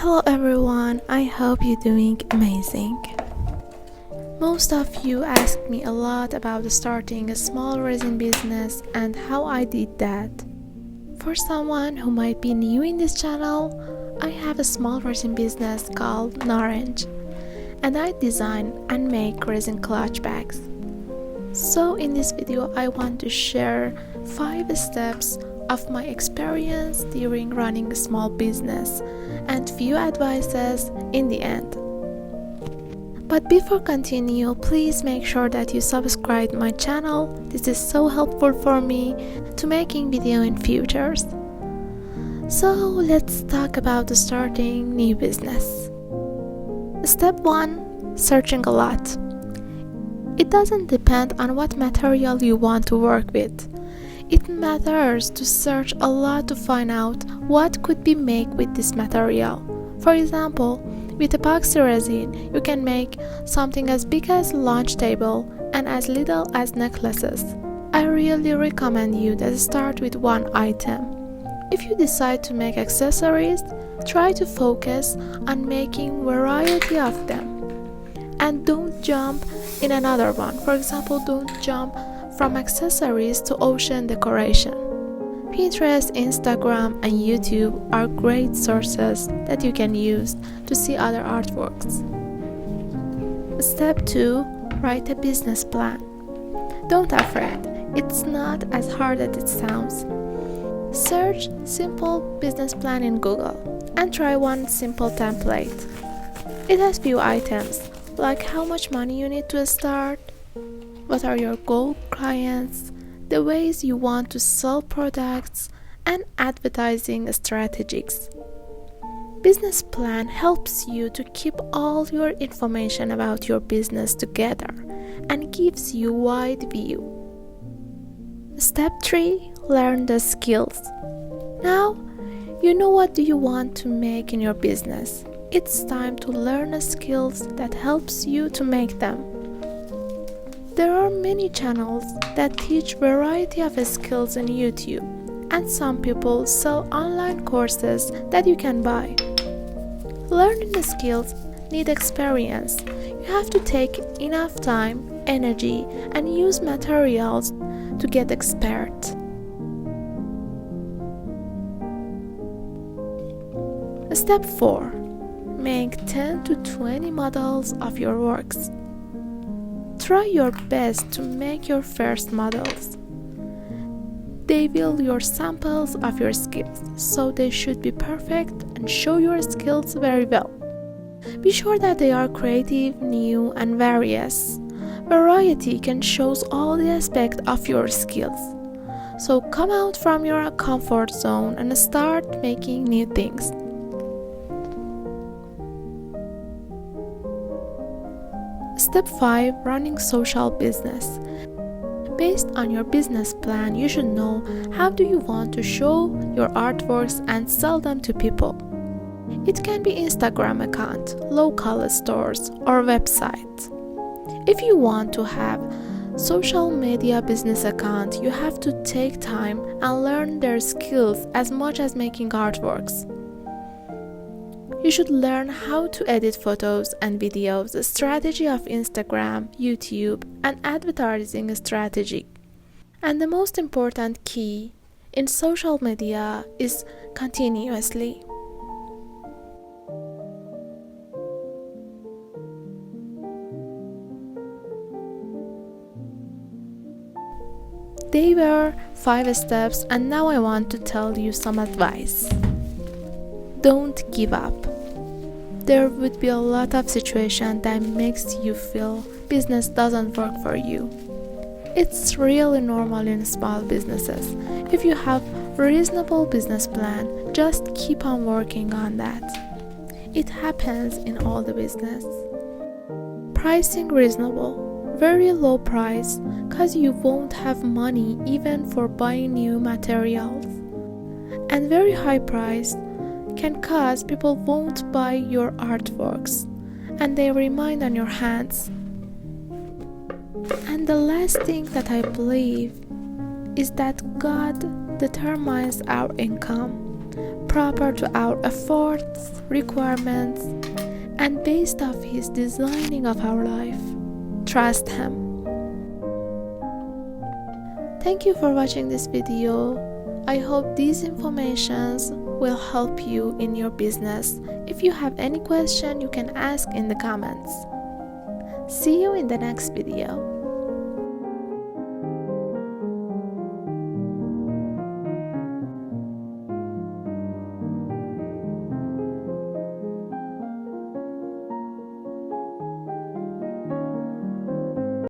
Hello everyone, I hope you're doing amazing. Most of you asked me a lot about starting a small resin business and how I did that. For someone who might be new in this channel, I have a small resin business called Orange, and I design and make resin clutch bags. So in this video I want to share 5 steps of my experience during running a small business and few advices in the end. But before continue, please make sure that you subscribe my channel. This is so helpful for me to making video in futures. So let's talk about starting new business. Step 1. Searching a lot. It doesn't depend on what material you want to work with. It matters to search a lot to find out what could be made with this material. For example, with epoxy resin, you can make something as big as lunch table and as little as necklaces. I really recommend you that start with one item. If you decide to make accessories, try to focus on making variety of them. And don't jump in another one. For example, don't jump from accessories to ocean decoration. Pinterest, Instagram, and YouTube are great sources that you can use to see other artworks. Step 2. Write a business plan. Don't afraid, it's not as hard as it sounds. Search simple business plan in Google and try one simple template. It has few items, like how much money you need to start, what are your goal clients, the ways you want to sell products, and advertising strategies. Business plan helps you to keep all your information about your business together and gives you wide view. Step 3. Learn the skills. Now, you know what do you want to make in your business. It's time to learn the skills that helps you to make them. There are many channels that teach variety of skills on YouTube, and some people sell online courses that you can buy. Learning the skills need experience. You have to take enough time, energy, and use materials to get expert. Step 4. Make 10 to 20 models of your works. Try your best to make your first models. They will your samples of your skills, so they should be perfect and show your skills very well. Be sure that they are creative, new, and various. Variety can show all the aspects of your skills. So come out from your comfort zone and start making new things. Step 5. Running social business. Based on your business plan, you should know how do you want to show your artworks and sell them to people. It can be Instagram account, local stores, or website. If you want to have social media business account, you have to take time and learn their skills as much as making artworks. You should learn how to edit photos and videos, the strategy of Instagram, YouTube, and advertising strategy. And the most important key in social media is continuously. They were 5 steps, and now I want to tell you some advice. Don't give up. There would be a lot of situations that makes you feel business doesn't work for you. It's really normal in small businesses. If you have a reasonable business plan, just keep on working on that. It happens in all the business. Pricing reasonable, very low price, cause you won't have money even for buying new materials. And very high price can cause people won't buy your artworks and they remain on your hands. And the last thing that I believe is that God determines our income. proper to our efforts, requirements, and based off his designing of our life. Trust him. Thank you for watching this video. I hope these informations will help you in your business. If you have any question, you can ask in the comments. See you in the next video.